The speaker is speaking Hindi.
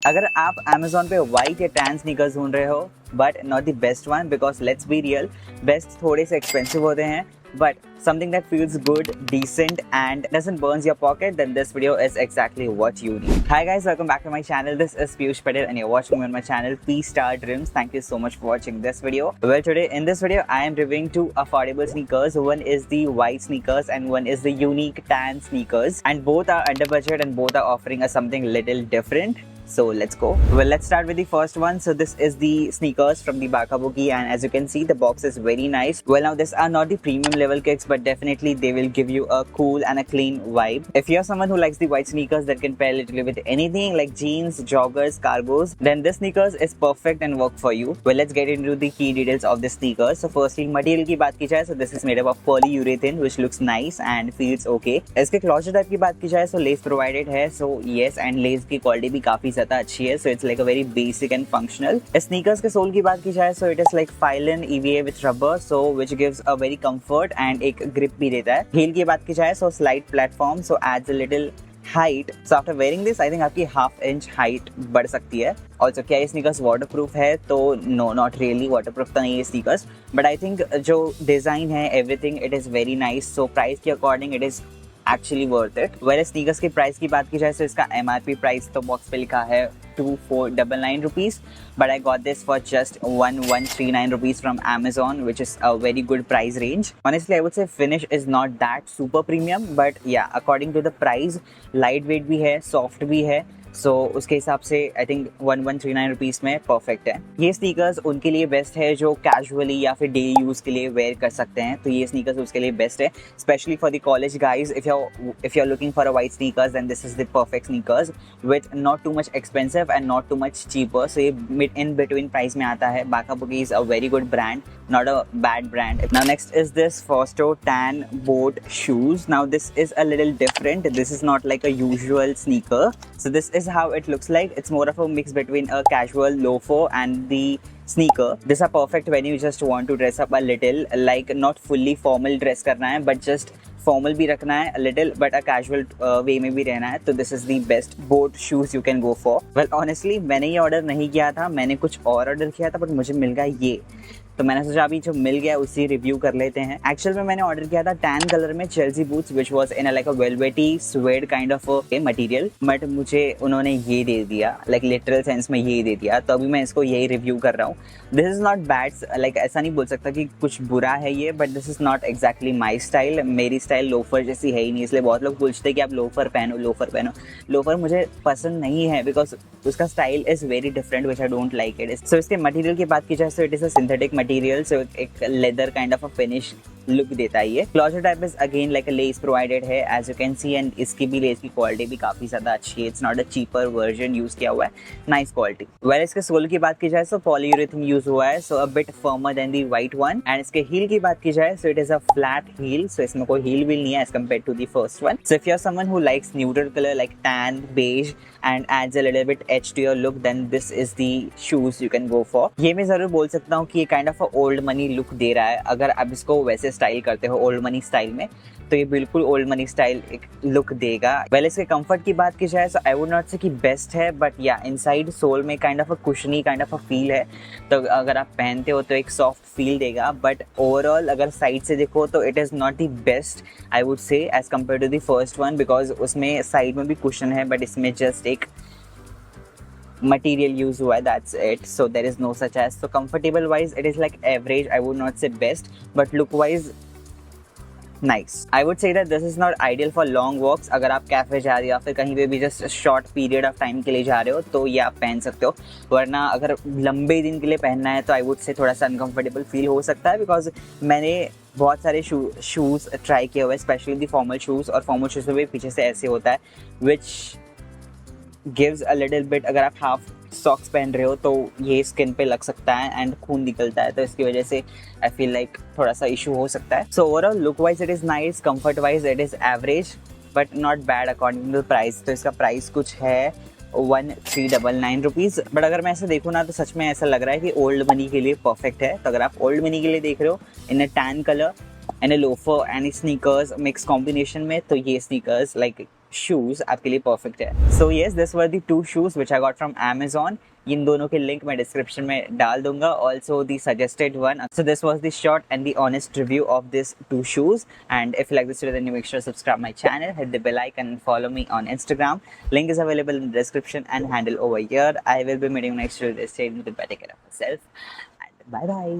अगर आप Amazon पे व्हाइट या टैन स्नीकर्स ढूंढ रहे हो but not the best one, because let's be real, best थोड़े से एक्सपेंसिव होते हैं, but something that feels good, decent and doesn't burns your pocket, then this video is exactly what you need. Hi guys, welcome back to my channel. This is Piyush Patel and you're watching me on my channel P-Star Dreams. Thank you so much for watching this video. Well, today in this video I am reviewing two affordable sneakers. One is the white sneakers and one is the unique tan sneakers, and both are under budget and both are offering us something little different. So let's go. Well, let's start with the first one. So this is the sneakers from the Baka Boogie, and as you can see the box is very nice. Well, now these are not the premium level kicks, but definitely they will give you a cool and a clean vibe. If you're someone who likes the white sneakers that can pair literally with anything like jeans, joggers, cargos, then this sneakers is perfect and work for you. Well, let's get into the key details of the sneakers. So firstly, material की बात की जाए, so this is made up of polyurethane which looks nice and feels okay. इसके क्लॉजर टाइप की बात की जाए, so lace provided है, so yes, and lace की क्वालिटी भी काफी ज्यादा अच्छी है, so it's like a very basic and functional. Sneakers के सोल की बात की जाए, so it is like Phylon EVA with rubber, so which gives a very comfort and एक grip भी देता है. हील की बात की जाए, so slight platform, so adds a little height. So after wearing this, I think आपकी half inch height बढ़ सकती है. Also क्या ये स्नीकर्स वाटरप्रूफ है? तो no, not really waterproof तो नहीं है स्नीकर्स, but I think जो डिजाइन है everything it is very nice. So price के according it is actually worth it. Well, sneakers की प्राइस की बात की जाए तो इसका MRP प्राइस तो बॉक्स पे लिखा है 2499 rupees, but I got this for just 1139 rupees from Amazon, which is a very good price range. Honestly, I would say finish is not that super premium, but yeah, according to the price, lightweight भी है, soft भी है, सो उसके हिसाब से आई थिंक 1139 रुपीज़ में परफेक्ट है. ये स्नीकर्स उनके लिए बेस्ट है जो कैजुअली या फिर डेली यूज़ के लिए वेयर कर सकते हैं, तो ये स्नीकर्स उसके लिए बेस्ट है, specially for the college guys. If you are looking for a white sneakers then this is the perfect sneakers with not too much expensive and not too much cheaper. So ये इन बिटवीन प्राइस में आता है. Bacca Bucci is a very good brand, not a bad brand. Now next is this Fosto Tan Boat shoes. Now this is a little different. This is not like a usual sneaker. So this is how it looks like. It's more of a mix between a casual loafer and the sneaker. These are perfect when you just want to dress up a little, like not fully formal dress करना है, but just फॉर्मल भी रखना है a little, but a casual way में भी रहना है, तो this is the best boat shoes you can go for. Well, honestly मैंने ये ऑर्डर नहीं किया था, मैंने कुछ और ऑर्डर किया था, बट मुझे मिल गया ये, तो मैंने सोचा अभी जो मिल गया उसी रिव्यू कर लेते हैं. एक्चुअल में मैंने ऑर्डर किया था टैन कलर में Chelsea boots which was in like a velvety swayed kind of material, but मुझे उन्होंने ये दे दिया, लाइक लिटरल सेंस में ये दे दिया, तो अभी मैं इसको यही रिव्यू कर रहा हूँ. This is not bad, like ऐसा नहीं बोल सकता कि कुछ बुरा है ये, but this is not exactly my style. मेरी स्टाइल लोफर जैसी है ही नहीं, इसलिए बहुत लोग पूछते हैं कि आप लोफर पहनो लोफर पहनो. लोफर मुझे पसंद नहीं है बिकॉज उसका style is very different which I don't like it. So इसके मटीरियल की बात की जाए तो it is a synthetic material, so एक leather kind of a finish look देता है ये. Closure type is again like a lace provided है as you can see, and इसकी भी लेस की क्वालिटी भी काफी ज्यादा अच्छी है. It's not a cheaper version use किया हुआ है, नाइस क्वालिटी. वेल इसके सोल की बात की जाए तो पॉलीयूरेथेन यूज हुआ है, so a bit firmer than the white one. And इसके हील की बात की जाए so it is a flat heel, so इसमें कोई हील व्हील नहीं है as compare to the first one. So if you are someone who likes neutral colour like tan, beige and adds a little bit edge to your look, then this is the shoes you can go for. ये मैं जरूर बोल सकता हूँ कि ये kind of old money look दे रहा है. अगर आप इसको वैसे स्टाइल करते हो ओल्ड मनी स्टाइल में, तो ये बिल्कुल ओल्ड मनी स्टाइल एक लुक देगा. वेल इसके कंफर्ट की बात की जाए तो आई वुड नॉट से कि बेस्ट है, बट या इनसाइड सोल में kind of a cushiony kind of a feel है, तो अगर आप पहनते हो तो एक सॉफ्ट फील देगा. बट ओवरऑल अगर साइड से देखो तो it is not the best I would say as compare to the first one, because उसमें साइड में भी कुशन है बट इसमें जस्ट एक material use हुआ है, that's it. So there is no such as. So comfortable wise it is like average, I would not say best, but look wise nice. I would say that this is not ideal for long walks. अगर आप कैफे जा रहे हो या फिर कहीं पे भी just short period of time के लिए जा रहे हो तो ये आप पहन सकते हो, वरना अगर लंबे दिन के लिए पहनना है तो आई वुड से थोड़ा सा अनकंफर्टेबल फील हो सकता है. बिकॉज मैंने बहुत सारे शूज़ ट्राई किए हुए, स्पेशली दी फॉर्मल शूज़, और फॉर्मल शूज़ में भी पीछे से ऐसे होता है which gives a little bit. अगर आप हाफ सॉक्स पहन रहे हो तो ये स्किन पे लग सकता है एंड खून निकलता है, तो इसकी वजह से आई फील लाइक थोड़ा सा इशू हो सकता है. So overall look wise it is nice, comfort wise it is average but not bad according to price. तो इसका प्राइस कुछ है 1399 रुपीज़. बट अगर मैं ऐसे देखूँ ना तो सच में ऐसा लग रहा है कि ओल्ड मनी के लिए परफेक्ट है. तो अगर आप ओल्ड मनी के लिए देख रहे हो in a tan colour and a loafer and sneakers mix combination में, तो ये स्नीकर्स लाइक शूज आपके लिए परफेक्ट है. So yes, this were the 2 shoes which I got from Amazon. इन दोनों के लिंक मैं डिस्क्रिप्शन में डाल दूंगा. Also the suggested one. So this was the short and the honest review of this 2 shoes. And if you like this video, then you make sure to subscribe my channel, hit the bell icon, and follow me on Instagram. Link is available in the description and handle over here. I will be meeting you next video. Stay tuned. Take care of yourself and bye bye.